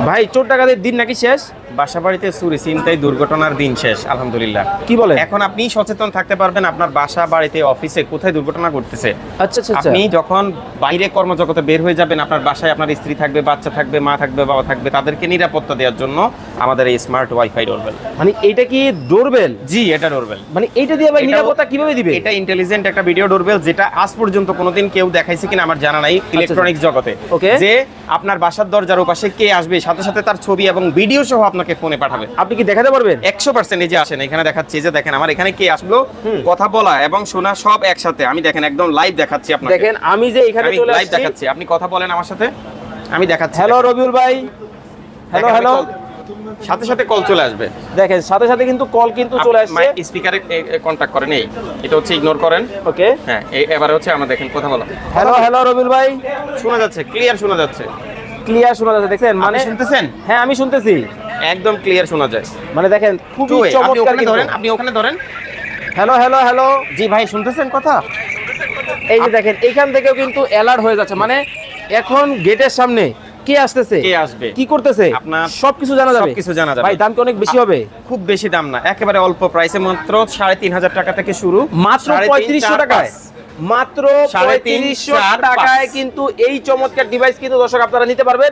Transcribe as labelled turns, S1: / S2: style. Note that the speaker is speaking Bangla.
S1: ভাই চোর ডাকাতের দিন নাকি শেষ?
S2: বাসা বাড়িতে চুরি ছিনতাই দুর্ঘটনার দিন শেষ আলহামদুলিল্লাহ।
S1: কি বলে?
S2: এখন আপনি সচেতন থাকতে পারবেন আপনার বাসা বাড়িতে অফিসে কোথায় দুর্ঘটনা ঘটতেছে।
S1: আচ্ছা আচ্ছা আচ্ছা।
S2: আপনি যখন বাইরে কর্মজগতে বের হয়ে যাবেন, আপনার বাসায় আপনার স্ত্রী থাকবে, বাচ্চা থাকবে, মা থাকবে, বাবা থাকবে, তাদেরকে নিরাপত্তা দেওয়ার জন্য আমাদের এই স্মার্ট ওয়াইফাই ডোরবেল।
S1: মানে এটা কি ডোরবেল?
S2: জি, এটা ডোরবেল।
S1: মানে এইটা দিয়ে ভাই নিরাপত্তা কিভাবে দিবে?
S2: এটা ইন্টেলিজেন্ট একটা ভিডিও ডোরবেল, যেটা আজ পর্যন্ত কোনোদিন কেউ দেখাইছে কিনা আমার জানা নাই ইলেকট্রনিক্স জগতে।
S1: ওকে।
S2: যে আপনার বাসার দরজার ওপাশে কে আসবে সাথে সাথে তার ছবি এবং ভিডিও সহ আপনাকে ফোনে পাঠাবে।
S1: আপনি কি দেখাতে পারবেন?
S2: 100% এই যে আসেন এখানে দেখাচ্ছি, যে দেখেন আমার এখানে কে আসলো, কথা বলা এবং শোনা সব একসাথে। আমি দেখেন একদম লাইভ দেখাচ্ছি আপনাকে।
S1: দেখেন আমি যে এখানে
S2: আমি
S1: চলে
S2: লাইভ
S1: আসছি।
S2: দেখাচ্ছি, আপনি কথা বলেন আমার সাথে, আমি দেখাচ্ছি।
S1: হ্যালো রবিউল ভাই। হ্যালো
S2: দেখেন,
S1: হ্যালো।
S2: সাথে সাথে কল চলে আসবে।
S1: দেখেন সাথে সাথে কিন্তু কল কিন্তু চলে আসছে।
S2: মাইক স্পিকারে কন্টাক্ট করেন, এই এটা হচ্ছে ইগনোর করেন।
S1: ওকে।
S2: হ্যাঁ, এবারে হচ্ছে আমরা দেখেন কথা বলা।
S1: হ্যালো হ্যালো রবিউল ভাই।
S2: শোনা যাচ্ছে, ক্লিয়ার শোনা যাচ্ছে।
S1: ক্লিয়ার শোনা যাচ্ছে, দেখছেন?
S2: মানে
S1: মানে
S2: শুনতেছেন?
S1: হ্যাঁ আমি শুনতেছি।
S2: একদম ক্লিয়ার শোনা যায়।
S1: মানে দেখেন খুবই
S2: আপনি
S1: চমৎকার
S2: ওখানে
S1: কিন্তু।
S2: ধরেন, আপনি ওখানে ধরেন।
S1: Hello hello hello.
S2: জি ভাই, শুনতেছেন কথা?
S1: এই যে দেখেন এখান থেকেও কিন্তু অ্যালার্ট হয়ে যাচ্ছে। মানে এখন গেটের সামনে কে আসতেছে,
S2: কে আসবে,
S1: কি করতেছে,
S2: আপনার
S1: সবকিছু জানা যাবে।
S2: সবকিছু জানা যাবে।
S1: ভাই দাম কি অনেক বেশি হবে?
S2: খুব বেশি দাম না, একেবারে অল্প প্রাইসে, মাত্র 3500 টাকা থেকে শুরু।
S1: মাত্র 3500 টাকায়, মাত্র 3500 টাকায় কিন্তু এই চমৎকার ডিভাইস কিন্তু দর্শক আপনারা নিতে পারবেন।